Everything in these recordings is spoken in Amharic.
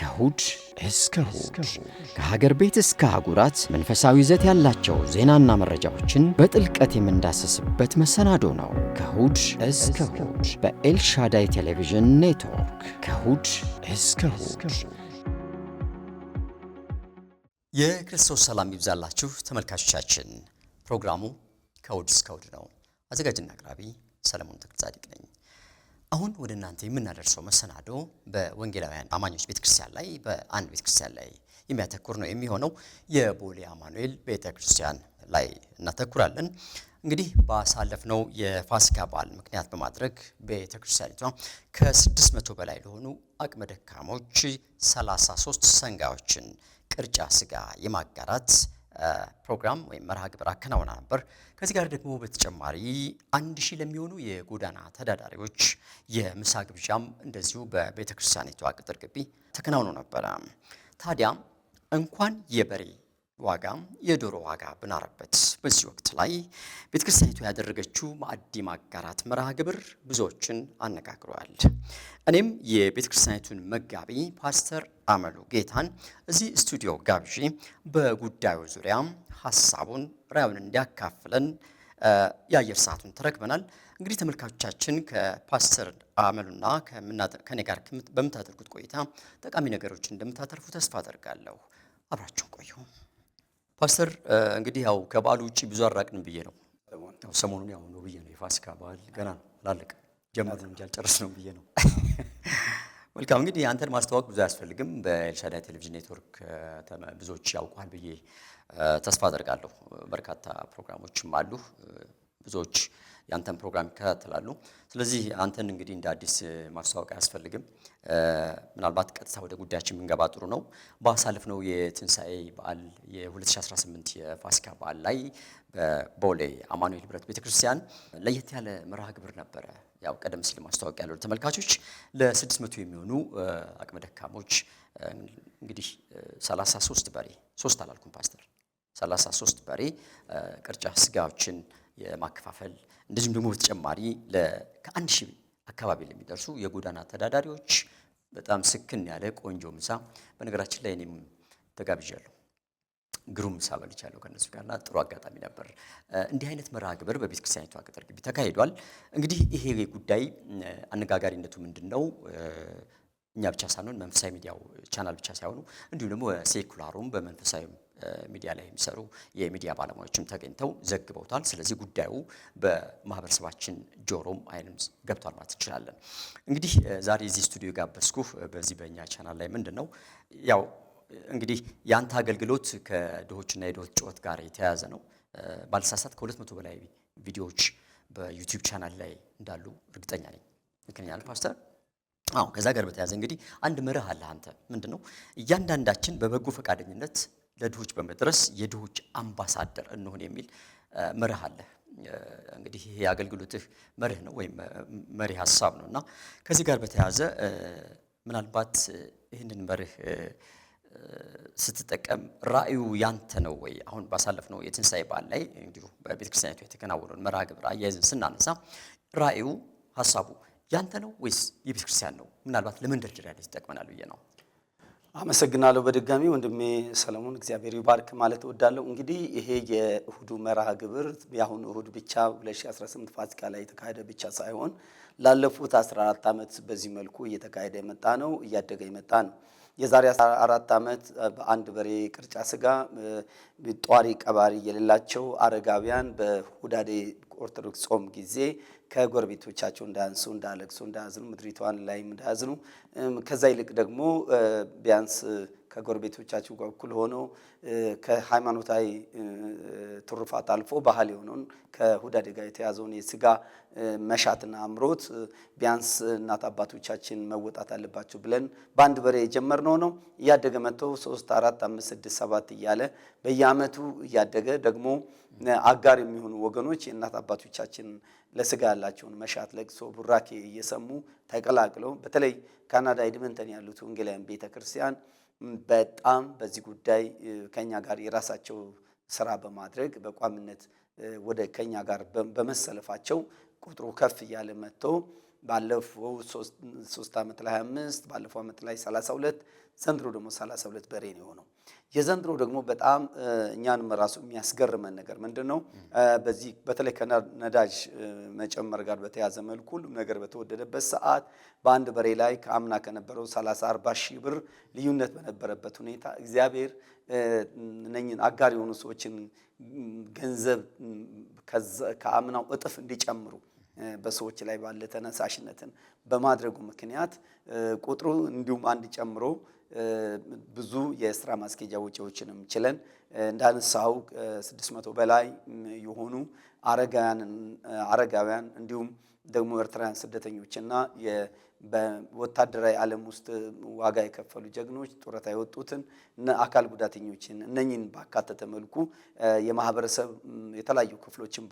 ከእሁድ እስከ እሁድ ከሀገር ቤት እስከ አህጉራት መንፈሳዊ ይዘት ያላቸው ዜናና መረጃዎችን በጥልቀት የምንዳሰስበት መሰናዶ ነው። ከእሁድ እስከ እሁድ በኤልሻዳይ ቴሌቪዥን ኔትወርክ ከእሁድ እስከ እሁድ። የክርስቶስ ሰላም ይብዛላችሁ ተመልካቾቻችን። ፕሮግራሙ ከእሁድ እስከ እሁድ ነው። አዘጋጅና አቅራቢ ሰለሞን ተክለጻድቅ ነኝ። አሁን ወደ እናንተ የምናደርሰው መሰናዶ በወንጌላውያን አማኞች ቤተክርስቲያን ላይ በአንድ ቤተክርስቲያን ላይ የሚያተኩር ነው የሚሆነው። የቦሌ አማኑኤል ቤተክርስቲያን ላይ እናተኩራለን። እንግዲህ ባሳለፍነው የፋሲካ በዓል ምክንያት በማድረግ ቤተክርስቲያኒቷ ከ600 በላይ ለሆኑ አቅመ ደካሞች 33 ሰንጋዎችን ቅርጫ ስጋ የማጋራት ፕሮግራም ወይም መርሃ ግብር አከናውና ነበር። ከዚህ ጋር ደግሞ በተጨማሪ 1000 ለሚሆኑ የጎዳና ተዳዳሪዎች የምሳ ግብዣም እንደዚሁ በቤተክርስቲያኒቷ ቅጥር ግቢ ተከናውኖ ነበር። ታዲያ እንኳን የበሬ ዋጋ የዶሮ ዋጋ ብናረበት በዚህ ወቅት ላይ ቤተክርስቲያኒቷ ያደረገችው ማዕድ ማጋራት መርሃ ግብር ብዙዎችን አነጋግሯል። እኔም የቤተክርስቲያኒቱን መጋቢ ፓስተር አመሉ ጌታን እዚህ ስቱዲዮ ጋብዤ በጉዳዩ ዙሪያ ሐሳቡን ራዩን እንዲያካፍለን የአየር ሰዓቱን ተረክበናል። እንግዲህ ተመልካቾቻችን ከፓስተር አመሉና ከኔ ጋር በምታደርጉት ቆይታ ጠቃሚ ነገሮች እንደምታተርፉ ተስፋ አደርጋለሁ። አብራችሁን ቆዩ። ፓስተር እንግዲህ ያው ከበዓሉ ውጪ ብዙ አራቅንም ብዬ ነው። ያው ሰሞኑን ያው ነው ብዬ ነው። የፋሲካ በዓል ገና አላለቀ ጀመርን እንጂ አልጨረስነውም ብዬ ነው። መልካም እንግዲህ አንተን ማስተዋወቅ ብዙ አያስፈልግም። በኤልሻዳይ ቴሌቪዥን ኔትወርክ ብዙዎች ያውቁሃል ብዬ ተስፋ አደርጋለሁ። በርካታ ፕሮግራሞችም አሉ። ብዙዎች ያንተን ፕሮግራም ይከታተላሉ። ስለዚህ አንተን እንግዲህ እንደ አዲስ ማስተዋወቅ አያስፈልግም። ምናልባት ቀጥታ ወደ ጉዳያችን ብንገባ ጥሩ ነው። ባሳለፍነው የትንሣኤ በዓል የ2018 የፋሲካ በዓል ላይ በቦሌ አማኑኤል ህብረት ቤተክርስቲያን ለየት ያለ መርሃ ግብር ነበረ። ያው ቀደም ሲል ማስተዋወቅ ያለው ተመልካቾች ለ600 የሚሆኑ አቅመ ደካሞች እንግዲህ 33 በሬ 3 አላልኩም ፓስተር 33 በሬ ቅርጫ ስጋዎችን የማከፋፈል እንደዚሁም ደግሞ በተጨማሪ ከ1000 አካባቢ ለሚደርሱ የጎዳና ተዳዳሪዎች በጣም ስክን ያለ ቆንጆ ምሳ፣ በነገራችን ላይ እኔም ተጋብዣለሁ። ግሩም ምሳ በልቻለሁ ከነሱ ጋርና ጥሩ አጋጣሚ ነበር። እንዲህ አይነት መርሃ ግብር በቤተክርስቲያኒቷ ቅጥር ግቢ ተካሂዷል። እንግዲህ ይሄ ጉዳይ አነጋጋሪነቱ ምንድነው? እኛ ብቻ ሳንሆን መንፈሳዊ ሚዲያው ቻናል ብቻ ሳይሆኑ እንዲሁም ደግሞ ሴኩላሩም በመንፈሳዊ ሚዲያ ላይ የሚሰሩ የሚዲያ ባለሙያዎችም ተገኝተው ዘግበውታል። ስለዚህ ጉዳዩ በማህበረሰባችን ጆሮም አይንም ገብቷል ማለት እንችላለን። እንግዲህ ዛሬ እዚህ ስቱዲዮ ጋበዝኩህ በዚህ በእኛ ቻናል ላይ ምንድነው ያው እንግዲህ ያንተ አገልግሎት ከድሆችና የድሆች ጩኸት ጋር የተያያዘ ነው። ባልሳሳት ከ200 በላይ ቪዲዮዎች በዩቲዩብ ቻናል ላይ እንዳሉ እርግጠኛ ነኝ። ልክኛል ፓስተር? አዎ። ከዛ ጋር በተያያዘ እንግዲህ አንድ መርህ አለ አንተ ምንድነው እያንዳንዳችን በበጎ ፈቃደኝነት ለድሆች በመድረስ የድሆች አምባሳደር እንሆን የሚል መርህ አለ። እንግዲህ ይሄ አገልግሎትህ መርህ ነው ወይም መሪ ሐሳብ ነውና ከዚህ ጋር በተያያዘ ምናልባት ይህንን መርህ ስትጠቀም ራእዩ ያንተ ነው ወይ? አሁን ባሳለፍነው የትንሣኤ በዓል ላይ እንዲሁ በቤተክርስቲያኒቱ የተከናወነውን መርሃ ግብር አያይዘን ስናነሳ ራእዩ ሐሳቡ ያንተ ነው ወይስ የቤተክርስቲያን ነው? ምናልባት ለመንደርደሪያ ላይ ይጠቅመናል ብዬ ነው። አመሰግናለሁ በድጋሚ ወንድሜ ሰለሞን፣ እግዚአብሔር ይባርክ ማለት እወዳለሁ። እንግዲህ ይሄ የእሁዱ መርሃ ግብር የአሁኑ እሁድ ብቻ 2018 ፋሲካ ላይ የተካሄደ ብቻ ሳይሆን ላለፉት 14 ዓመት በዚህ መልኩ እየተካሄደ የመጣ ነው፣ እያደገ የመጣ ነው። የዛሬ 14 ዓመት በአንድ በሬ ቅርጫ ስጋ ጧሪ ቀባሪ የሌላቸው አረጋውያን በሁዳዴ ኦርቶዶክስ ጾም ጊዜ ከጎረቤቶቻቸው እንዳያንሱ፣ እንዳያለቅሱ፣ እንዳያዝኑ ምድሪቷን ላይም እንዳያዝኑ ከዛ ይልቅ ደግሞ ቢያንስ ከጎረቤቶቻቸው ጋር እኩል ሆነው ከሃይማኖታዊ ትሩፋት አልፎ ባህል የሆነውን ከሁዳዴ ጋር የተያዘውን የስጋ መሻትና አምሮት ቢያንስ እናት አባቶቻችን መወጣት አለባቸው ብለን በአንድ በሬ የጀመርነው ነው። እያደገ መጥቶ 3 4 5 6 7 እያለ በየዓመቱ እያደገ ደግሞ አጋር የሚሆኑ ወገኖች የእናት አባቶቻችን ለስጋ ያላቸውን መሻት ለቅሶ ቡራኬ እየሰሙ ተቀላቅለው በተለይ ካናዳ ኤድመንተን ያሉት ወንጌላውያን ቤተክርስቲያን በጣም በዚህ ጉዳይ ከኛ ጋር የራሳቸው ስራ በማድረግ በቋምነት ወደ ከኛ ጋር በመሰለፋቸው ቁጥሩ ከፍ እያለ መጥቶ ባለፈው 3 ዓመት ላይ 25 ባለፈው ዓመት ላይ 32 ዘንድሮ ደግሞ 32 በሬ ነው የሆነው። የዘንድሮ ደግሞ በጣም እኛንም ራሱ የሚያስገርመን ነገር ምንድነው? በዚህ በተለይ ከነዳጅ መጨመር ጋር በተያዘ መልኩ ሁሉም ነገር በተወደደበት ሰዓት በአንድ በሬ ላይ ከአምና ከነበረው 30-40 ሺህ ብር ልዩነት በነበረበት ሁኔታ እግዚአብሔር እነኝን አጋር የሆኑ ሰዎችን ገንዘብ ከአምናው እጥፍ እንዲጨምሩ በሰዎች ላይ ባለ ተነሳሽነትን በማድረጉ ምክንያት ቁጥሩ እንዲሁም አንድ ጨምሮ ብዙ የስራ ማስኬጃ ወጪዎችንም ችለን እንዳነሳው 600 በላይ የሆኑ አረጋውያን እንዲሁም ደግሞ ኤርትራውያን ስደተኞችና በወታደራዊ ዓለም ውስጥ ዋጋ የከፈሉ ጀግኖች ጡረታ የወጡትን አካል ጉዳተኞችን እነኝን ባካተተ መልኩ የማህበረሰብ የተለያዩ ክፍሎችን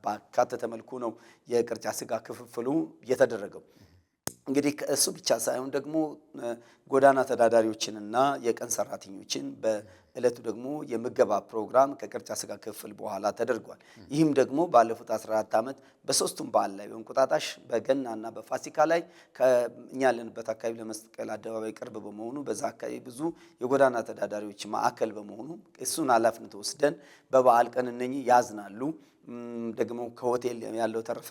ባካተተ መልኩ ነው የቅርጫ ስጋ ክፍፍሉ የተደረገው። እንግዲህ እሱ ብቻ ሳይሆን ደግሞ ጎዳና ተዳዳሪዎችንና የቀን ሰራተኞችን በእለቱ ደግሞ የምገባ ፕሮግራም ከቅርጫ ስጋ ክፍል በኋላ ተደርጓል። ይህም ደግሞ ባለፉት 14 ዓመት በሶስቱም በዓል ላይ በእንቁጣጣሽ በገናና በፋሲካ ላይ ከእኛ ያለንበት አካባቢ ለመስቀል አደባባይ ቅርብ በመሆኑ በዛ አካባቢ ብዙ የጎዳና ተዳዳሪዎች ማዕከል በመሆኑ እሱን ኃላፊነት ወስደን በበዓል ቀን እነኚህ ያዝናሉ ደግሞ ከሆቴል ያለው ተረፈ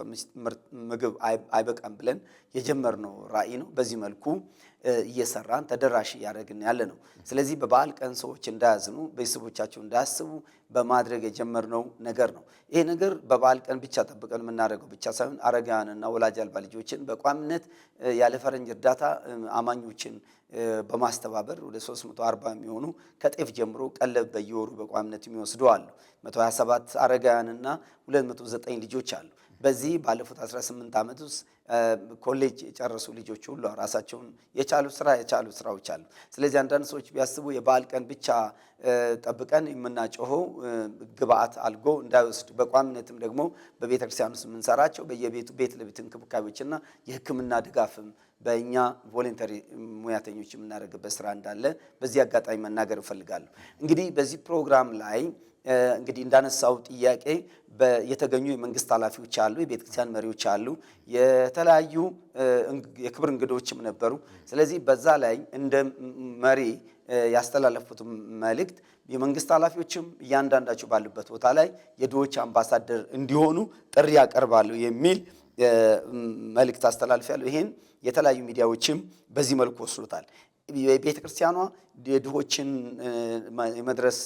ምግብ አይበቃም ብለን የጀመርነው ራዕይ ነው። በዚህ መልኩ እየሰራን ተደራሽ እያደረግን ያለ ነው። ስለዚህ በበዓል ቀን ሰዎች እንዳያዝኑ ቤተሰቦቻቸው እንዳያስቡ በማድረግ የጀመርነው ነገር ነው። ይሄ ነገር በበዓል ቀን ብቻ ጠብቀን የምናደርገው ብቻ ሳይሆን አረጋውያንና ወላጅ አልባ ልጆችን በቋሚነት ያለ ፈረንጅ እርዳታ አማኞችን በማስተባበር ወደ 340 የሚሆኑ ከጤፍ ጀምሮ ቀለብ በየወሩ በቋሚነት የሚወስዱ አሉ። 127 አረጋውያንና 209 ልጆች አሉ። በዚህ ባለፉት 18 ዓመት ውስጥ ኮሌጅ የጨረሱ ልጆች ሁሉ ራሳቸውን የቻሉ ስራዎች አሉ። ስለዚህ አንዳንድ ሰዎች ቢያስቡ የበዓል ቀን ብቻ ጠብቀን የምናጮኸው ግብአት አልጎ እንዳይወስድ በቋሚነትም ደግሞ በቤተክርስቲያን ውስጥ የምንሰራቸው በየቤቱ ቤት ለቤት እንክብካቤዎችና የሕክምና ድጋፍም በእኛ ቮለንተሪ ሙያተኞች የምናደርግበት ስራ እንዳለ በዚህ አጋጣሚ መናገር እፈልጋለሁ። እንግዲህ በዚህ ፕሮግራም ላይ እንግዲህ እንዳነሳው ጥያቄ የተገኙ የመንግስት ኃላፊዎች አሉ፣ የቤተክርስቲያን መሪዎች አሉ፣ የተለያዩ የክብር እንግዶችም ነበሩ። ስለዚህ በዛ ላይ እንደ መሪ ያስተላለፉት መልእክት የመንግስት ኃላፊዎችም እያንዳንዳቸው ባሉበት ቦታ ላይ የድሆች አምባሳደር እንዲሆኑ ጥሪ ያቀርባሉ የሚል መልእክት አስተላልፊያለሁ። ይሄን የተለያዩ ሚዲያዎችም በዚህ መልኩ ወስሉታል። ቤተክርስቲያኗ የድሆችን የመድረስ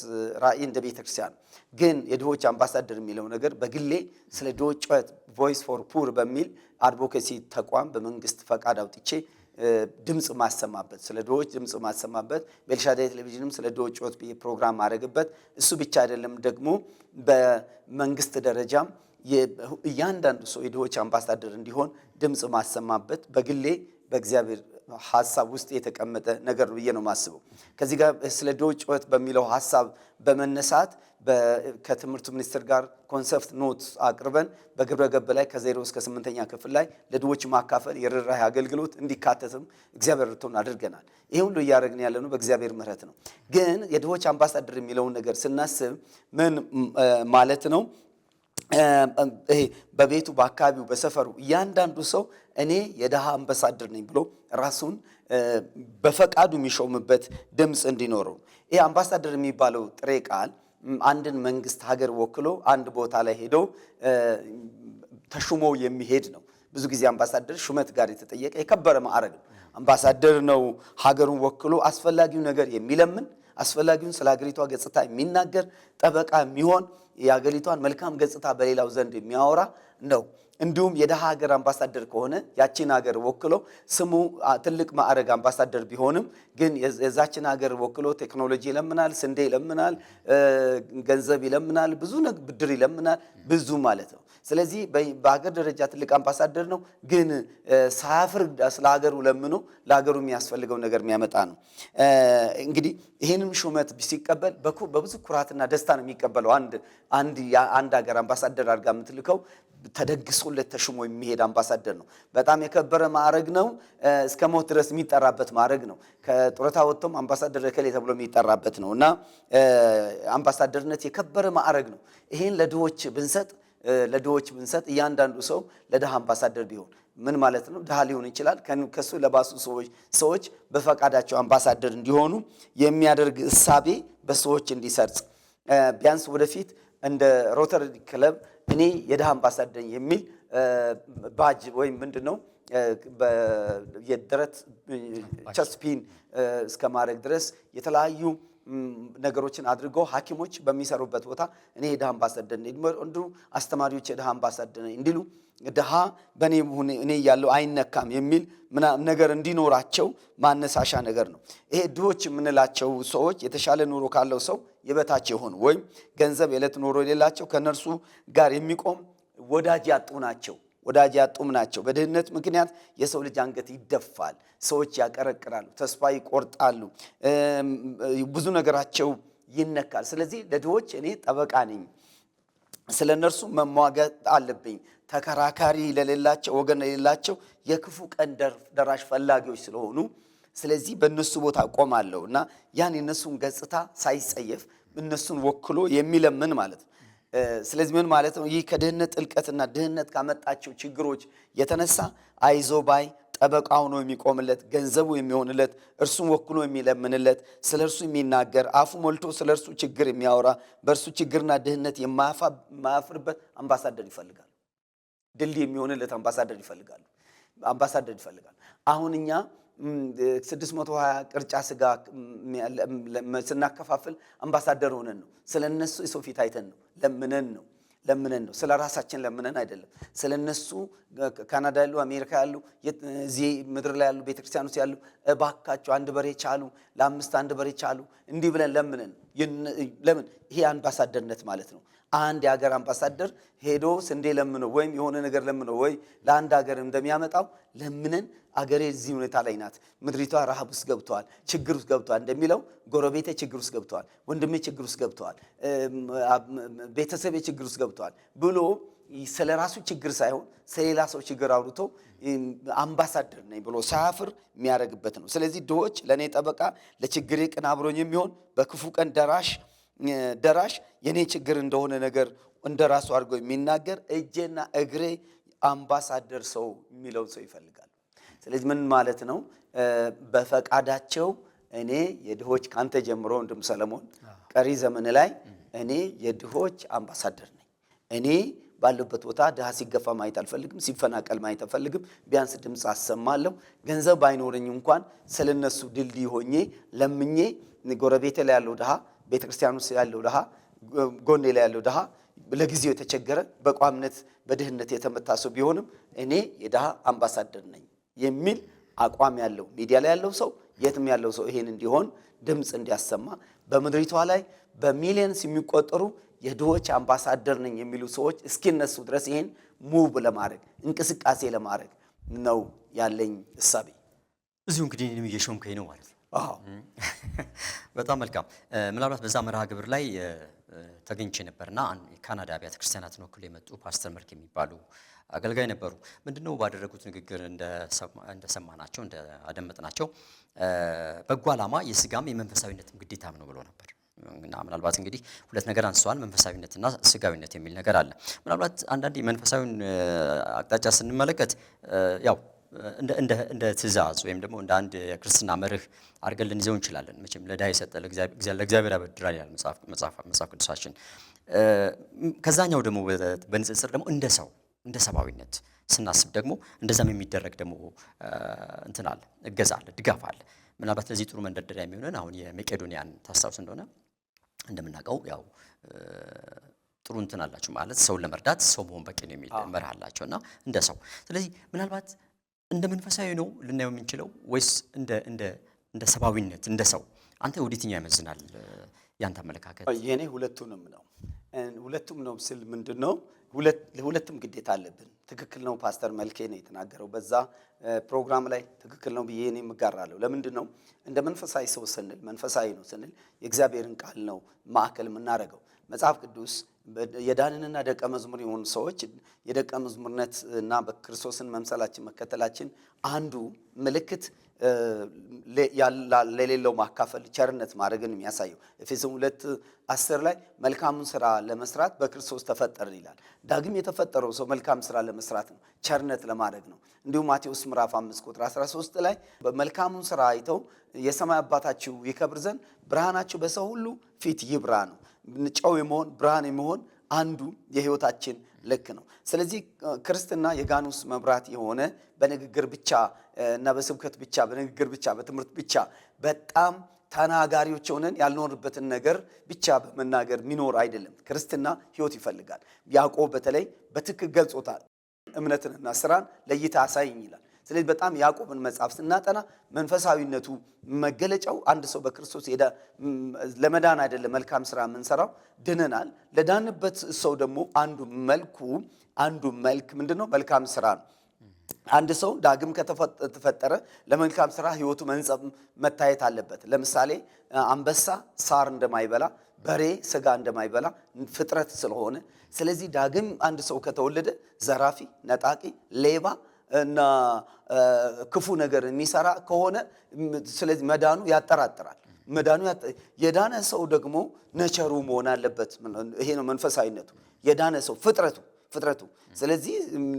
ራዕይ እንደ ቤተክርስቲያን ግን የድሆች አምባሳደር የሚለው ነገር በግሌ ስለ ድሆች ጩኸት ቮይስ ፎር ፑር በሚል አድቮኬሲ ተቋም በመንግስት ፈቃድ አውጥቼ ድምጽ ማሰማበት ስለ ድሆች ድምጽ ማሰማበት በኤልሻዳይ ቴሌቪዥንም ስለ ድሆች ጩኸት ፕሮግራም ማድረግበት እሱ ብቻ አይደለም ደግሞ በመንግስት ደረጃም እያንዳንዱ ሰው የድሆች አምባሳደር እንዲሆን ድምጽ ማሰማበት በግሌ በእግዚአብሔር ሐሳብ ውስጥ የተቀመጠ ነገር ብዬ ነው ማስበው። ከዚህ ጋር ስለ ድሆች ጩኸት በሚለው ሐሳብ በመነሳት ከትምህርት ሚኒስቴር ጋር ኮንሰፕት ኖት አቅርበን በግብረ ገብ ላይ ከ0 እስከ 8ኛ ክፍል ላይ ለድሆች ማካፈል የርህራሄ አገልግሎት እንዲካተትም እግዚአብሔር ረድቶን አድርገናል። ይሄ ሁሉ እያደረግን ያለነው በእግዚአብሔር ምሕረት ነው። ግን የድሆች አምባሳደር የሚለውን ነገር ስናስብ ምን ማለት ነው? ይሄ በቤቱ በአካባቢው በሰፈሩ እያንዳንዱ ሰው እኔ የድሃ አምባሳደር ነኝ ብሎ ራሱን በፈቃዱ የሚሾምበት ድምፅ እንዲኖረው። ይሄ አምባሳደር የሚባለው ጥሬ ቃል አንድን መንግስት ሀገር ወክሎ አንድ ቦታ ላይ ሄዶ ተሹሞ የሚሄድ ነው። ብዙ ጊዜ አምባሳደር ሹመት ጋር የተጠየቀ የከበረ ማዕረግ ነው። አምባሳደር ነው ሀገሩን ወክሎ አስፈላጊው ነገር የሚለምን አስፈላጊውን ስለ ሀገሪቷ ገጽታ የሚናገር ጠበቃ የሚሆን የሀገሪቷን መልካም ገጽታ በሌላው ዘንድ የሚያወራ ነው። እንዲሁም የደሃ ሀገር አምባሳደር ከሆነ ያቺን ሀገር ወክሎ ስሙ ትልቅ ማዕረግ አምባሳደር ቢሆንም ግን የዛችን ሀገር ወክሎ ቴክኖሎጂ ይለምናል፣ ስንዴ ይለምናል፣ ገንዘብ ይለምናል፣ ብዙ ብድር ይለምናል፣ ብዙ ማለት ነው። ስለዚህ በሀገር ደረጃ ትልቅ አምባሳደር ነው፣ ግን ሳያፍር ስለ ሀገሩ ለምኖ ለሀገሩ የሚያስፈልገው ነገር የሚያመጣ ነው። እንግዲህ ይህንን ሹመት ሲቀበል በብዙ ኩራትና ደስታ ነው የሚቀበለው። አንድ ሀገር አምባሳደር አድርጋ የምትልከው ተደግሶለት ተሽሞ የሚሄድ አምባሳደር ነው። በጣም የከበረ ማዕረግ ነው። እስከ ሞት ድረስ የሚጠራበት ማዕረግ ነው። ከጡረታ ወጥቶም አምባሳደር እከሌ ተብሎ የሚጠራበት ነው እና አምባሳደርነት የከበረ ማዕረግ ነው። ይሄን ለድሆች ብንሰጥ እያንዳንዱ ሰው ለድሃ አምባሳደር ቢሆን ምን ማለት ነው? ድሃ ሊሆን ይችላል። ከሱ ለባሱ ሰዎች በፈቃዳቸው አምባሳደር እንዲሆኑ የሚያደርግ እሳቤ በሰዎች እንዲሰርጽ ቢያንስ ወደፊት እንደ ሮተሪ ክለብ እኔ የድሃ አምባሳደር የሚል ባጅ ወይም ምንድነው የደረት ቸስፒን እስከ ማድረግ ድረስ የተለያዩ ነገሮችን አድርገው ሐኪሞች በሚሰሩበት ቦታ እኔ የድሃ አምባሳደር ነኝ እንዲሉ አስተማሪዎች የድሃ አምባሳደር ነኝ እንዲሉ ድሃ በእኔ እኔ ያለው አይነካም የሚል ነገር እንዲኖራቸው ማነሳሻ ነገር ነው። ይሄ ድሆች የምንላቸው ሰዎች የተሻለ ኑሮ ካለው ሰው የበታች የሆኑ ወይም ገንዘብ የዕለት ኑሮ የሌላቸው ከነርሱ ጋር የሚቆም ወዳጅ ያጡ ናቸው። ወዳጅ ያጡም ናቸው። በድህነት ምክንያት የሰው ልጅ አንገት ይደፋል። ሰዎች ያቀረቅራሉ፣ ተስፋ ይቆርጣሉ፣ ብዙ ነገራቸው ይነካል። ስለዚህ ለድሆች እኔ ጠበቃ ነኝ፣ ስለ እነርሱ መሟገት አለብኝ። ተከራካሪ ለሌላቸው ወገን ለሌላቸው የክፉ ቀን ደራሽ ፈላጊዎች ስለሆኑ ስለዚህ በእነሱ ቦታ ቆማለሁ እና ያን የእነሱን ገጽታ ሳይጸየፍ እነሱን ወክሎ የሚለምን ማለት ነው። ስለዚህ ምን ማለት ነው? ይህ ከድህነት ጥልቀትና ድህነት ካመጣቸው ችግሮች የተነሳ አይዞ ባይ ጠበቃው ነው የሚቆምለት፣ ገንዘቡ የሚሆንለት፣ እርሱን ወክሎ የሚለምንለት፣ ስለ እርሱ የሚናገር፣ አፉ ሞልቶ ስለ እርሱ ችግር የሚያወራ፣ በእርሱ ችግርና ድህነት የማያፍርበት አምባሳደር ይፈልጋሉ። ድልድይ የሚሆንለት አምባሳደር ይፈልጋሉ። አሁን እኛ 620 ቅርጫ ስጋ ስናከፋፍል አምባሳደር ሆነን ነው። ስለነሱ የሰው ፊት አይተን ነው፣ ለምነን ነው። ስለ ራሳችን ለምነን አይደለም። ስለነሱ ካናዳ ያሉ፣ አሜሪካ ያሉ፣ እዚህ ምድር ላይ ያሉ፣ ቤተክርስቲያን ውስጥ ያሉ እባካቸው አንድ በሬ ቻሉ፣ ለ5 አንድ በሬ ቻሉ እንዲህ ብለን ለምነን። ለምን? ይሄ አምባሳደርነት ማለት ነው። አንድ የሀገር አምባሳደር ሄዶ ስንዴ ለምነው ወይም የሆነ ነገር ለምነው ወይ ለአንድ ሀገር እንደሚያመጣው ለምነን አገሬ እዚህ ሁኔታ ላይ ናት፣ ምድሪቷ ረሃብ ውስጥ ገብተዋል፣ ችግር ውስጥ ገብተዋል እንደሚለው ጎረቤቴ ችግር ውስጥ ገብተዋል፣ ወንድሜ ችግር ውስጥ ገብተዋል፣ ቤተሰቤ ችግር ውስጥ ገብተዋል ብሎ ስለ ራሱ ችግር ሳይሆን ስለሌላ ሰው ችግር አውርቶ አምባሳደር ነኝ ብሎ ሳያፍር የሚያደርግበት ነው። ስለዚህ ድሆች ለእኔ ጠበቃ፣ ለችግሬ ቀን አብሮኝ የሚሆን በክፉ ቀን ደራሽ የኔ ችግር እንደሆነ ነገር እንደራሱ አድርጎ የሚናገር እጄና እግሬ አምባሳደር ሰው የሚለውን ሰው ይፈልጋል። ስለዚህ ምን ማለት ነው? በፈቃዳቸው እኔ የድሆች ካንተ ጀምሮ ወንድም ሰለሞን ቀሪ ዘመን ላይ እኔ የድሆች አምባሳደር ነኝ። እኔ ባለበት ቦታ ድሃ ሲገፋ ማየት አልፈልግም፣ ሲፈናቀል ማየት አልፈልግም። ቢያንስ ድምፅ አሰማለሁ። ገንዘብ ባይኖረኝ እንኳን ስለነሱ ድልድይ ሆኜ ለምኜ ጎረቤቴ ላይ ያለው ድሃ፣ ቤተክርስቲያን ውስጥ ያለው ድሃ፣ ጎኔ ላይ ያለው ድሃ፣ ለጊዜው የተቸገረ በቋምነት በድህነት የተመታ ሰው ቢሆንም እኔ የድሃ አምባሳደር ነኝ የሚል አቋም ያለው ሚዲያ ላይ ያለው ሰው፣ የትም ያለው ሰው ይሄን እንዲሆን ድምፅ እንዲያሰማ በምድሪቷ ላይ በሚሊየንስ የሚቆጠሩ የድሆች አምባሳደር ነኝ የሚሉ ሰዎች እስኪነሱ ድረስ ይሄን ሙቭ ለማድረግ እንቅስቃሴ ለማድረግ ነው ያለኝ እሳቤ። እዚሁ እንግዲህ እኔም እየሾምከኝ ነው ማለት ነው። አዎ በጣም መልካም። ምናልባት በዛ መርሃ ግብር ላይ ተገኝቼ ነበርና ካናዳ አብያተ ክርስቲያናትን ወክለው የመጡ ፓስተር መልክ የሚባሉ አገልጋይ ነበሩ። ምንድነው ባደረጉት ንግግር እንደሰማናቸው እንዳደመጥናቸው በጎ ዓላማ የስጋም የመንፈሳዊነትም ግዴታም ነው ብሎ ነበር። እና ምናልባት እንግዲህ ሁለት ነገር አንስተዋል፣ መንፈሳዊነትና ስጋዊነት የሚል ነገር አለ። ምናልባት አንዳንዴ መንፈሳዊን አቅጣጫ ስንመለከት ያው እንደ ትእዛዝ ወይም ደግሞ እንደ አንድ የክርስትና መርህ አድርገን ልንይዘው እንችላለን። መቼም ለድሃ የሰጠ ለእግዚአብሔር ያበድራል ይላል መጽሐፍ ቅዱሳችን። ከዛኛው ደግሞ በንጽጽር ደግሞ እንደ ሰብአዊነት ስናስብ ደግሞ እንደዛም የሚደረግ ደግሞ እንትን አለ፣ እገዛ አለ፣ ድጋፍ አለ። ምናልባት ለዚህ ጥሩ መንደርደሪያ የሚሆነን አሁን የመቄዶንያን ታስታውስ እንደሆነ እንደምናውቀው ያው ጥሩ እንትን አላቸው ማለት ሰውን ለመርዳት ሰው መሆን በቂ ነው የሚል መርህ አላቸውና እንደ ሰው። ስለዚህ ምናልባት እንደ መንፈሳዊ ነው ልናየው የምንችለው ወይስ እንደ ሰብአዊነት እንደ ሰው? አንተ ወዴትኛው ያመዝናል ያንተ አመለካከት? የኔ ሁለቱም ነው ስል ምንድነው ሁለቱም ግዴታ አለብን። ትክክል ነው ፓስተር መልኬ ነው የተናገረው በዛ ፕሮግራም ላይ ትክክል ነው ብዬ እኔ እጋራለሁ። ለምንድነው እንደ መንፈሳዊ ሰው ስንል መንፈሳዊ ነው ስንል የእግዚአብሔርን ቃል ነው ማዕከል የምናደርገው። መጽሐፍ ቅዱስ የዳንንና ደቀ መዝሙር የሆኑ ሰዎች የደቀ መዝሙርነት እና በክርስቶስን መምሰላችን መከተላችን አንዱ ምልክት ለሌለው ማካፈል ቸርነት ማድረግን የሚያሳየው ኤፌሶን 2:10 ላይ መልካሙን ስራ ለመስራት በክርስቶስ ተፈጠርን ይላል። ዳግም የተፈጠረው ሰው መልካም ስራ ለመስራት ነው፣ ጨርነት ለማድረግ ነው። እንዲሁም ማቴዎስ ምዕራፍ 5:13 ላይ መልካሙን ስራ አይተው የሰማይ አባታችሁ ይከብር ዘንድ ብርሃናችሁ በሰው ሁሉ ፊት ይብራ ነው። ጨው የመሆን ብርሃን የመሆን አንዱ የህይወታችን ልክ ነው። ስለዚህ ክርስትና የጋኑስ መብራት የሆነ በንግግር ብቻ እና በስብከት ብቻ በንግግር ብቻ በትምህርት ብቻ በጣም ተናጋሪዎች ሆነን ያልኖርበትን ነገር ብቻ በመናገር ሚኖር አይደለም። ክርስትና ህይወት ይፈልጋል። ያዕቆብ በተለይ በትክክል ገልጾታል። እምነትንና ስራን ለይታ አሳይኝ ይላል። ስለዚህ በጣም ያዕቆብን መጽሐፍ ስናጠና መንፈሳዊነቱ መገለጫው አንድ ሰው በክርስቶስ ለመዳን አይደለም መልካም ስራ የምንሰራው፣ ድነናል። ለዳንበት ሰው ደግሞ አንዱ መልክ ምንድነው? መልካም ስራ ነው። አንድ ሰው ዳግም ከተፈጠረ ለመልካም ስራ ህይወቱ መንጸፍ መታየት አለበት። ለምሳሌ አንበሳ ሳር እንደማይበላ፣ በሬ ስጋ እንደማይበላ ፍጥረት ስለሆነ፣ ስለዚህ ዳግም አንድ ሰው ከተወለደ ዘራፊ፣ ነጣቂ፣ ሌባ እና ክፉ ነገር የሚሰራ ከሆነ ስለዚህ መዳኑ ያጠራጥራል። የዳነ ሰው ደግሞ ነቸሩ መሆን አለበት። ይሄ ነው መንፈሳዊነቱ። የዳነ ሰው ፍጥረቱ። ስለዚህ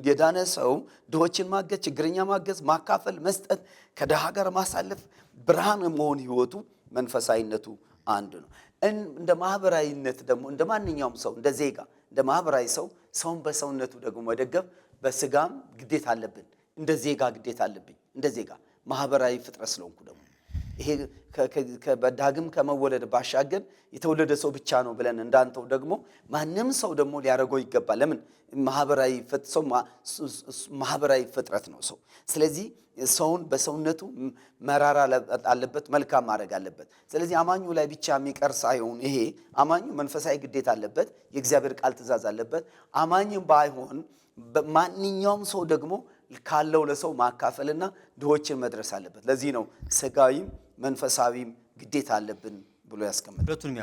የዳነ ሰው ድሆችን ማገዝ፣ ችግረኛ ማገዝ፣ ማካፈል፣ መስጠት፣ ከድሃ ጋር ማሳለፍ፣ ብርሃን መሆን ህይወቱ መንፈሳዊነቱ አንዱ ነው። እንደ ማህበራዊነት ደግሞ እንደ ማንኛውም ሰው እንደ ዜጋ እንደ ማህበራዊ ሰውን በሰውነቱ ደግሞ መደገፍ በስጋም ግዴታ አለብን። እንደ ዜጋ ግዴታ አለብኝ። እንደ ዜጋ ማህበራዊ ፍጥረት ስለሆንኩ ደግሞ ይሄ በዳግም ከመወለድ ባሻገር የተወለደ ሰው ብቻ ነው ብለን እንዳንተው ደግሞ ማንም ሰው ደግሞ ሊያደርገው ይገባል። ለምን? ማህበራዊ ፍጥረት ነው ሰው። ስለዚህ ሰውን በሰውነቱ መራራ አለበት፣ መልካም ማድረግ አለበት። ስለዚህ አማኙ ላይ ብቻ የሚቀር ሳይሆን ይሄ አማኙ መንፈሳዊ ግዴታ አለበት፣ የእግዚአብሔር ቃል ትእዛዝ አለበት። አማኝም ባይሆን ማንኛውም ሰው ደግሞ ካለው ለሰው ማካፈልና ድሆችን መድረስ አለበት። ለዚህ ነው ስጋዊም መንፈሳዊም ግዴታ አለብን ብሎ ያስቀምጣል። ሁለቱንም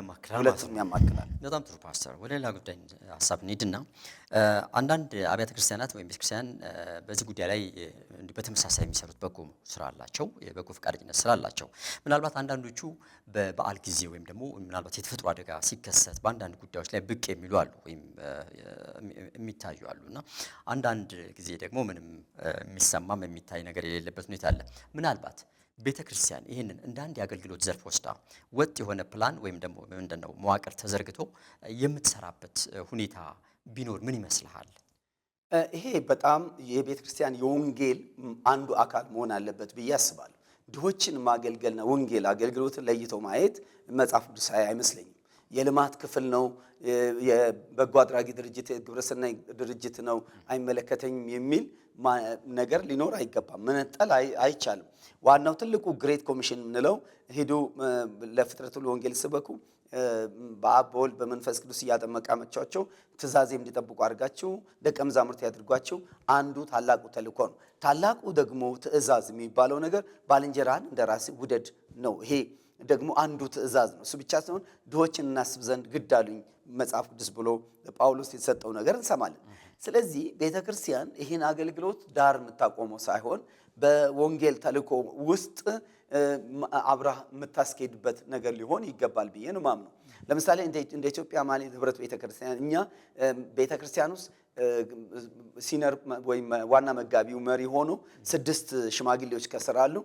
ያማክላል። በጣም ጥሩ ፓስተር። ወደ ሌላ ጉዳይ ሀሳብ እንሂድና አንዳንድ አብያተ ክርስቲያናት ወይም ቤተክርስቲያን በዚህ ጉዳይ ላይ እንዲህ በተመሳሳይ የሚሰሩት በጎ ስራ አላቸው፣ የበጎ ፈቃደኝነት ስራ አላቸው። ምናልባት አንዳንዶቹ በበዓል ጊዜ ወይም ደግሞ ምናልባት የተፈጥሮ አደጋ ሲከሰት በአንዳንድ ጉዳዮች ላይ ብቅ የሚሉ አሉ ወይም የሚታዩ አሉና አንዳንድ ጊዜ ደግሞ ምንም የሚሰማም የሚታይ ነገር የሌለበት ሁኔታ አለ። ምናልባት ቤተ ክርስቲያን ይህንን እንደ አንድ የአገልግሎት ዘርፍ ወስዳ ወጥ የሆነ ፕላን ወይም ደግሞ ምንድነው መዋቅር ተዘርግቶ የምትሰራበት ሁኔታ ቢኖር ምን ይመስልሃል? ይሄ በጣም የቤተ ክርስቲያን የወንጌል አንዱ አካል መሆን አለበት ብዬ አስባለሁ። ድሆችን ማገልገልና ወንጌል አገልግሎትን ለይቶ ማየት መጽሐፍ ቅዱሳዊ አይመስለኝም። የልማት ክፍል ነው፣ የበጎ አድራጊ ድርጅት፣ የግብረሰናይ ድርጅት ነው፣ አይመለከተኝም የሚል ነገር ሊኖር አይገባም። መነጠል አይቻልም። ዋናው ትልቁ ግሬት ኮሚሽን የምንለው ሄዱ ለፍጥረት ሁሉ ወንጌል ስበኩ፣ በአብ በወልድ በመንፈስ ቅዱስ እያጠመቃችኋቸው ትእዛዜ እንዲጠብቁ አድርጋችሁ ደቀ መዛሙርት ያድርጓቸው አንዱ ታላቁ ተልእኮ ነው። ታላቁ ደግሞ ትእዛዝ የሚባለው ነገር ባልንጀራህን እንደራስህ ውደድ ነው። ይሄ ደግሞ አንዱ ትእዛዝ ነው። እሱ ብቻ ሳይሆን ድሆችን እናስብ ዘንድ ግድ አሉኝ መጽሐፍ ቅዱስ ብሎ ጳውሎስ የተሰጠው ነገር እንሰማለን። ስለዚህ ቤተክርስቲያን ይህን አገልግሎት ዳር የምታቆመው ሳይሆን በወንጌል ተልእኮ ውስጥ አብራ የምታስኬድበት ነገር ሊሆን ይገባል ብዬ ነው ማምነው። ለምሳሌ እንደ ኢትዮጵያ ማለት ህብረት ቤተክርስቲያን እኛ ቤተክርስቲያን ውስጥ ሲነር ወይም ዋና መጋቢው መሪ ሆኖ 6 ሽማግሌዎች ከስራሉ።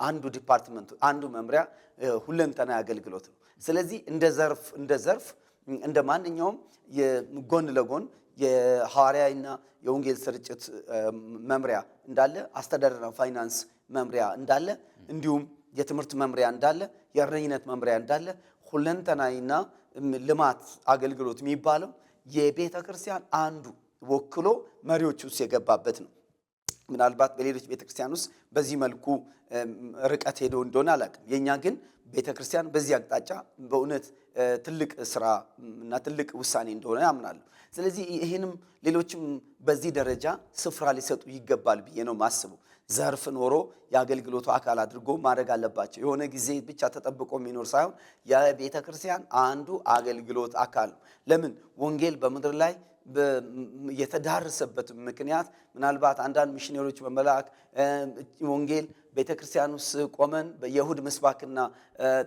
አንዱ ዲፓርትመንት አንዱ መምሪያ ሁለንተና አገልግሎት ነው። ስለዚህ እንደ ዘርፍ እንደ ማንኛውም የጎን ለጎን የሐዋርያዊና የወንጌል ስርጭት መምሪያ እንዳለ፣ አስተዳደርና ፋይናንስ መምሪያ እንዳለ፣ እንዲሁም የትምህርት መምሪያ እንዳለ፣ የእረኝነት መምሪያ እንዳለ ሁለንተናዊና ልማት አገልግሎት የሚባለው የቤተ ክርስቲያን አንዱ ወክሎ መሪዎች ውስጥ የገባበት ነው። ምናልባት በሌሎች ቤተክርስቲያን ውስጥ በዚህ መልኩ ርቀት ሄዶ እንደሆነ አላውቅም። የኛ ግን ቤተክርስቲያን በዚህ አቅጣጫ በእውነት ትልቅ ስራ እና ትልቅ ውሳኔ እንደሆነ ያምናለሁ። ስለዚህ ይሄንም ሌሎችም በዚህ ደረጃ ስፍራ ሊሰጡ ይገባል ብዬ ነው ማስበው። ዘርፍ ኖሮ የአገልግሎቱ አካል አድርጎ ማድረግ አለባቸው። የሆነ ጊዜ ብቻ ተጠብቆ የሚኖር ሳይሆን የቤተ ክርስቲያን አንዱ አገልግሎት አካል ነው። ለምን ወንጌል በምድር ላይ የተዳረሰበት ምክንያት ምናልባት አንዳንድ ሚሽነሪዎች በመላክ ወንጌል ቤተክርስቲያን ውስጥ ቆመን የእሁድ ምስባክና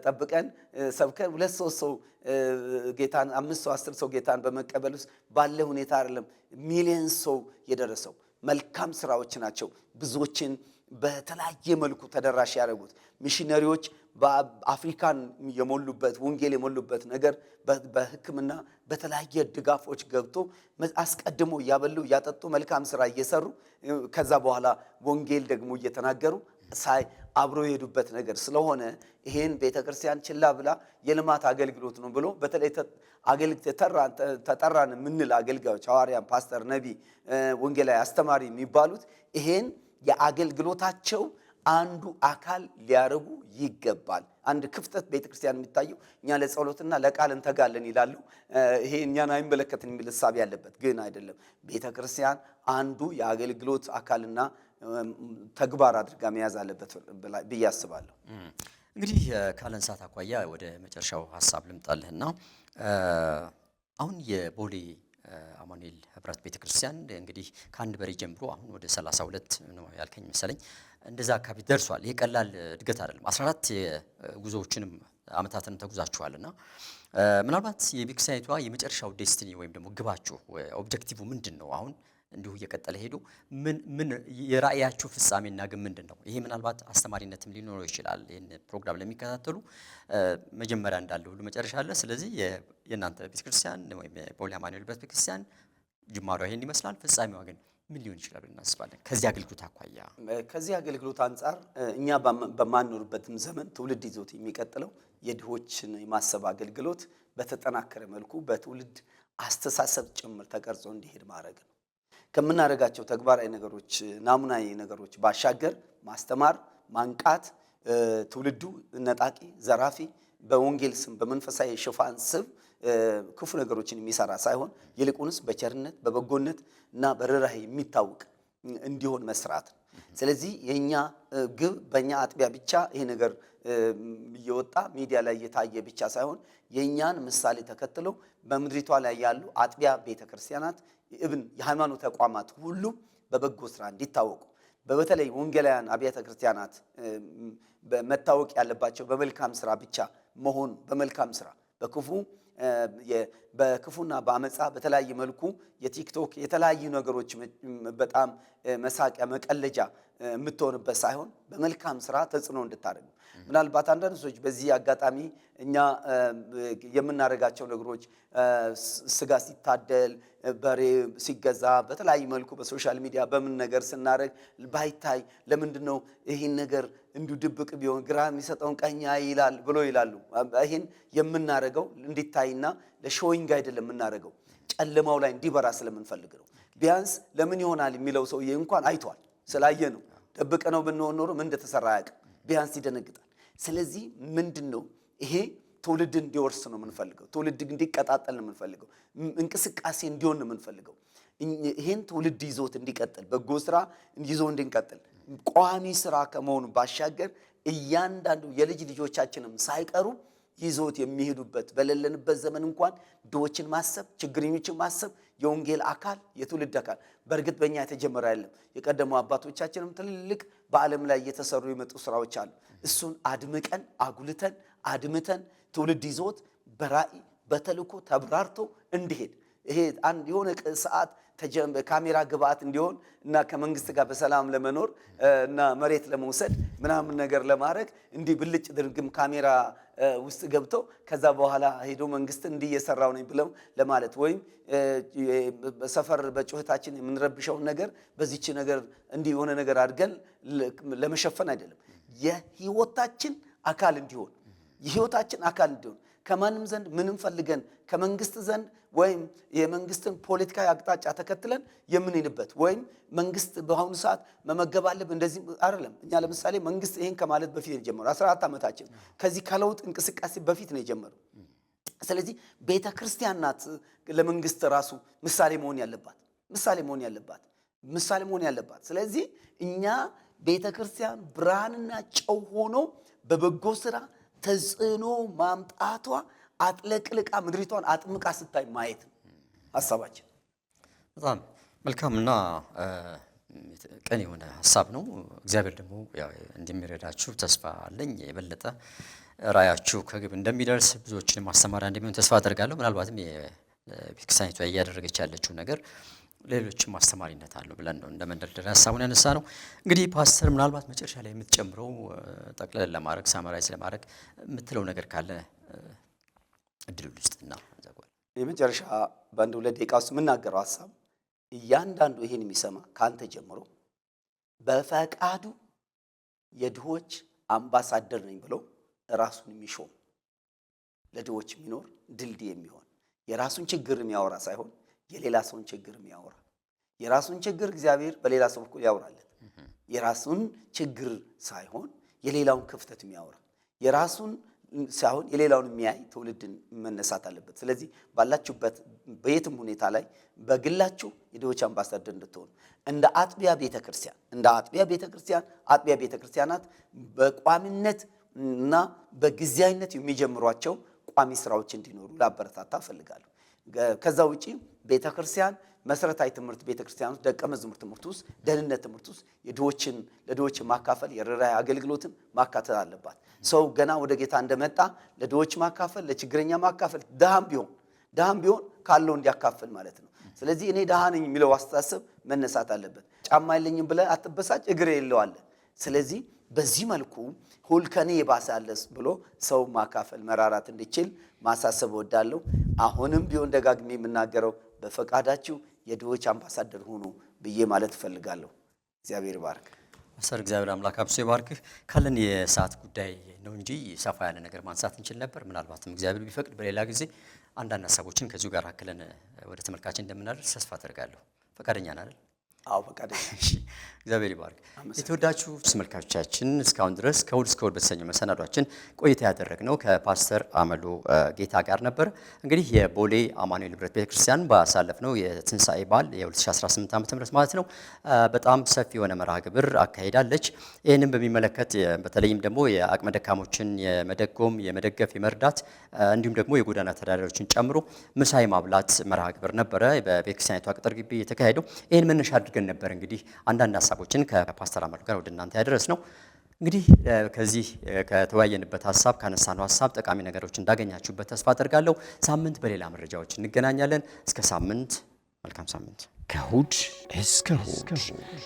ጠብቀን ሰብከን 2-3 ሰው ጌታን 5 ሰው 10 ሰው ጌታን በመቀበል ውስጥ ባለ ሁኔታ አይደለም ሚሊየን ሰው የደረሰው። መልካም ስራዎች ናቸው ብዙዎችን በተለያየ መልኩ ተደራሽ ያደረጉት። ሚሽነሪዎች በአፍሪካን የሞሉበት ወንጌል የሞሉበት ነገር በሕክምና በተለያየ ድጋፎች ገብቶ አስቀድሞ እያበሉ እያጠጡ መልካም ስራ እየሰሩ ከዛ በኋላ ወንጌል ደግሞ እየተናገሩ ሳይ አብሮ የሄዱበት ነገር ስለሆነ ይሄን ቤተክርስቲያን ችላ ብላ የልማት አገልግሎት ነው ብሎ በተለይ ተጠራን የምንል አገልጋዮች ሐዋርያን፣ ፓስተር፣ ነቢ፣ ወንጌላዊ፣ አስተማሪ የሚባሉት ይሄን የአገልግሎታቸው አንዱ አካል ሊያረጉ ይገባል። አንድ ክፍተት ቤተክርስቲያን የሚታየው እኛ ለጸሎትና ለቃል እንተጋለን ይላሉ። ይሄ እኛን አይመለከትን የሚል ሐሳብ ያለበት ግን አይደለም። ቤተክርስቲያን አንዱ የአገልግሎት አካልና ተግባር አድርጋ መያዝ አለበት ብዬ አስባለሁ። እንግዲህ ካለን ሰዓት አኳያ ወደ መጨረሻው ሐሳብ ልምጣልህና አሁን የቦሌ አማኑኤል ህብረት ቤተክርስቲያን እንግዲህ ከአንድ በሬ ጀምሮ አሁን ወደ 32 ነው ያልከኝ መሰለኝ እንደዛ አካባቢ ደርሷል። ይሄ ቀላል እድገት አይደለም። 14 ጉዞዎችንም አመታትን ተጉዛችኋልና ምናልባት የቤተክርስቲያኒቷ የመጨረሻው ዴስቲኒ ወይም ደግሞ ግባችሁ ኦብጀክቲቭ ምንድነው? አሁን እንዲሁ እየቀጠለ ሄዶ ምን የራእያችሁ ፍጻሜና ግን ምንድነው? ይሄ ምናልባት አስተማሪነትም ሊኖረው ይችላል። ይሄን ፕሮግራም ለሚከታተሉ መጀመሪያ እንዳለ ሁሉ መጨረሻ አለ። ስለዚህ የእናንተ ቤተክርስቲያን ወይም የቦሌ አማኑኤል ቤተክርስቲያን ጅማሬዋ ይሄን ይመስላል። ፍጻሜዋ ግን ምን ሊሆን ይችላል እናስባለን? ከዚህ አገልግሎት አኳያ ከዚህ አገልግሎት አንጻር እኛ በማንኖርበትም ዘመን ትውልድ ይዞት የሚቀጥለው የድሆችን የማሰብ አገልግሎት በተጠናከረ መልኩ በትውልድ አስተሳሰብ ጭምር ተቀርጾ እንዲሄድ ማድረግ ነው። ከምናደርጋቸው ተግባራዊ ነገሮች ናሙናዊ ነገሮች ባሻገር ማስተማር፣ ማንቃት፣ ትውልዱ ነጣቂ፣ ዘራፊ በወንጌል ስም በመንፈሳዊ ሽፋን ስም ክፉ ነገሮችን የሚሰራ ሳይሆን ይልቁንስ በቸርነት በበጎነት እና በርህራሄ የሚታወቅ እንዲሆን መስራት። ስለዚህ የኛ ግብ በእኛ አጥቢያ ብቻ ይሄ ነገር እየወጣ ሚዲያ ላይ እየታየ ብቻ ሳይሆን የኛን ምሳሌ ተከትለው በምድሪቷ ላይ ያሉ አጥቢያ ቤተክርስቲያናት ኢብን የሃይማኖት ተቋማት ሁሉ በበጎ ስራ እንዲታወቁ በተለይ ወንጌላውያን አብያተ ክርስቲያናት መታወቅ ያለባቸው በመልካም ስራ ብቻ መሆን በመልካም ስራ በክፉና በአመፃ በተለያየ መልኩ የቲክቶክ የተለያዩ ነገሮች በጣም መሳቂያ መቀለጃ የምትሆንበት ሳይሆን በመልካም ስራ ተጽዕኖ እንድታደርጉ ምናልባት አንዳንድ ሰዎች በዚህ አጋጣሚ እኛ የምናደርጋቸው ነገሮች ስጋ ሲታደል በሬ ሲገዛ በተለያየ መልኩ በሶሻል ሚዲያ በምን ነገር ስናደርግ ባይታይ ለምንድነው ይሄን ነገር እንዲሁ ድብቅ ቢሆን ግራ የሚሰጠውን ቀኛ ይላል ብሎ ይላሉ። ይሄን የምናደርገው እንዲታይና ለሾዊንግ አይደለም የምናደርገው ጨለማው ላይ እንዲበራ ስለምንፈልግ ነው። ቢያንስ ለምን ይሆናል የሚለው ሰውዬ እንኳን አይቷል ስላየ ነው። ደብቀ ነው ብንሆን ኖሮ ምን እንደተሰራ ያውቅ ቢያንስ ይደነግጣል። ስለዚህ ምንድነው ይሄ ትውልድ እንዲወርስ ነው የምንፈልገው። ትውልድ እንዲቀጣጠል ነው የምንፈልገው። እንቅስቃሴ እንዲሆን ነው የምንፈልገው። ይሄን ትውልድ ይዞት እንዲቀጥል በጎ ስራ ይዞ እንዲቀጥል ቋሚ ስራ ከመሆኑ ባሻገር እያንዳንዱ የልጅ ልጆቻችንም ሳይቀሩ ይዞት የሚሄዱበት በሌለንበት ዘመን እንኳን ድሆችን ማሰብ ችግረኞችን ማሰብ የወንጌል አካል የትውልድ አካል በእርግጥ በእኛ የተጀመረ አይደለም። የቀደሙ አባቶቻችንም ትልልቅ በዓለም ላይ እየተሰሩ የመጡ ስራዎች አሉ። እሱን አድምቀን አጉልተን አድምተን ትውልድ ይዞት በራእይ በተልእኮ ተብራርቶ እንዲሄድ ይሄ አንድ የሆነ ሰዓት ካሜራ ግብአት እንዲሆን እና ከመንግስት ጋር በሰላም ለመኖር እና መሬት ለመውሰድ ምናምን ነገር ለማድረግ እንዲህ ብልጭ ድርግም ካሜራ ውስጥ ገብተው ከዛ በኋላ ሄዶ መንግስት እንዲህ እየሰራው ነኝ ብለው ለማለት ወይም በሰፈር በጩኸታችን የምንረብሸውን ነገር በዚች ነገር እንዲህ የሆነ ነገር አድርገን ለመሸፈን አይደለም። የህይወታችን አካል እንዲሆን የህይወታችን አካል እንዲሆን ከማንም ዘንድ ምንም ፈልገን ከመንግስት ዘንድ ወይም የመንግስትን ፖለቲካዊ አቅጣጫ ተከትለን የምንሄድበት ወይም መንግስት በአሁኑ ሰዓት መመገብ አለብን እንደዚህ አይደለም። እኛ ለምሳሌ መንግስት ይሄን ከማለት በፊት ነው የጀመረው። 14 ዓመታችን ከዚህ ከለውጥ እንቅስቃሴ በፊት ነው የጀመረው። ስለዚህ ቤተክርስቲያን ናት ለመንግስት ራሱ ምሳሌ መሆን ያለባት። ስለዚህ እኛ ቤተ ክርስቲያን ብርሃንና ጨው ሆኖ በበጎ ስራ ተጽዕኖ ማምጣቷ አጥለቅልቃ ምድሪቷን አጥምቃ ስታይ ማየት ሐሳባችን። በጣም መልካምና ቀን የሆነ ሐሳብ ነው። እግዚአብሔር ደግሞ እንደሚረዳችሁ ተስፋ አለኝ። የበለጠ ራያችሁ ከግብ እንደሚደርስ ብዙዎችን ማስተማሪያ እንደሚሆን ተስፋ አደርጋለሁ። ምናልባትም የቤተክርስቲያኒቷ እያደረገች ያለችው ነገር ሌሎችም ማስተማሪነት አለው ብለን ነው እንደ መንደርደሪያ ሐሳቡን ያነሳ ነው። እንግዲህ ፓስተር ምናልባት መጨረሻ ላይ የምትጨምረው ጠቅለል ለማድረግ ሳመራይዝ ለማድረግ የምትለው ነገር ካለ እድሉ ልስጥና እንዘጋለን። የመጨረሻ በአንድ 2 ደቂቃ ውስጥ የምናገረው ሐሳብ እያንዳንዱ ይሄን የሚሰማ ካንተ ጀምሮ በፈቃዱ የድሆች አምባሳደር ነኝ ብሎ ራሱን የሚሾም ለድሆች የሚኖር ድልድይ የሚሆን የራሱን ችግር የሚያወራ ሳይሆን የሌላ ሰውን ችግር የሚያወራ የራሱን ችግር እግዚአብሔር በሌላ ሰው በኩል ያወራለት የራሱን ችግር ሳይሆን የሌላውን ክፍተት የሚያወራ የራሱን ሳይሆን የሌላውን የሚያይ ትውልድን መነሳት አለበት። ስለዚህ ባላችሁበት በየትም ሁኔታ ላይ በግላችሁ የድሆች አምባሳደር እንድትሆኑ እንደ አጥቢያ ቤተክርስቲያን አጥቢያ ቤተክርስቲያናት በቋሚነት እና በጊዜያዊነት የሚጀምሯቸው ቋሚ ስራዎች እንዲኖሩ ላበረታታ እፈልጋለሁ። ከዛ ውጪ ቤተክርስቲያን መሰረታዊ ትምህርት ቤተክርስቲያን ውስጥ ደቀ መዝሙር ትምህርት ውስጥ ደህንነት ትምህርት ውስጥ ለድሆች ማካፈል የርኅራኄ አገልግሎትን ማካተት አለባት። ሰው ገና ወደ ጌታ እንደመጣ ለድሆች ማካፈል፣ ለችግረኛ ማካፈል፣ ድሃም ቢሆን ካለው እንዲያካፍል ማለት ነው። ስለዚህ እኔ ድሃ ነኝ የሚለው አስተሳሰብ መነሳት አለበት። ጫማ የለኝም ብለህ አትበሳጭ፣ እግር የለው አለ። ስለዚህ በዚህ መልኩ ሁል ከኔ የባሰ አለስ ብሎ ሰው ማካፈል መራራት እንዲችል ማሳሰብ እወዳለሁ። አሁንም ቢሆን ደጋግሜ የምናገረው በፈቃዳችሁ የድሆች አምባሳደር ሁኑ ብዬ ማለት እፈልጋለሁ። እግዚአብሔር ይባርክ። ፓስተር እግዚአብሔር አምላክ አብሶ ይባርክህ። ካለን የሰዓት ጉዳይ ነው እንጂ ሰፋ ያለ ነገር ማንሳት እንችል ነበር። ምናልባትም እግዚአብሔር ቢፈቅድ በሌላ ጊዜ አንዳንድ ሀሳቦችን ከዚሁ ጋር አክለን ወደ ተመልካችን እንደምናደርስ ተስፋ አደርጋለሁ። ፈቃደኛ ነህ አይደል? አዎ ፈቃደኛ። እሺ እግዚአብሔር ይባርክ። የተወዳችሁ ተመልካቾቻችን እስካሁን ድረስ ከእሑድ እስከ እሑድ በተሰኘው መሰናዷችን ቆይታ ያደረግነው ከፓስተር አመሉ ጌታ ጋር ነበር። እንግዲህ የቦሌ አማኑኤል ህብረት ቤተክርስቲያን ባሳለፍነው የትንሣኤ በዓል የ2018 ዓ.ም ማለት ነው በጣም ሰፊ የሆነ መርሃ ግብር አካሂዳለች። ይህንን በሚመለከት በተለይም ደግሞ የአቅመ ደካሞችን የመደጎም የመደገፍ የመርዳት እንዲሁም ደግሞ የጎዳና ተዳዳሪዎችን ጨምሮ ምሳ የማብላት መርሃ ግብር ነበረ በቤተክርስቲያኒቷ ቅጥር ግቢ የተካሄደው። ይህን መነሻ አድርገን ነበር እንግዲህ አንዳንድ ሀሳቦችን ከፓስተር አመሉ ጋር ወደ እናንተ ያደረስ ነው። እንግዲህ ከዚህ ከተወያየንበት ሀሳብ ካነሳነው ሀሳብ ጠቃሚ ነገሮች እንዳገኛችሁበት ተስፋ አደርጋለሁ። ሳምንት በሌላ መረጃዎች እንገናኛለን። እስከ ሳምንት መልካም ሳምንት። ከእሑድ እስከ እሑድ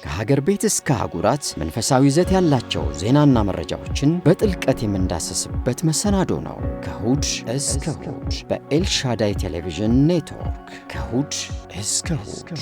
ከሀገር ቤት እስከ አህጉራት መንፈሳዊ ይዘት ያላቸው ዜናና መረጃዎችን በጥልቀት የምንዳሰስበት መሰናዶ ነው። ከእሑድ እስከ እሑድ በኤልሻዳይ ቴሌቪዥን ኔትወርክ ከእሑድ እስከ እሑድ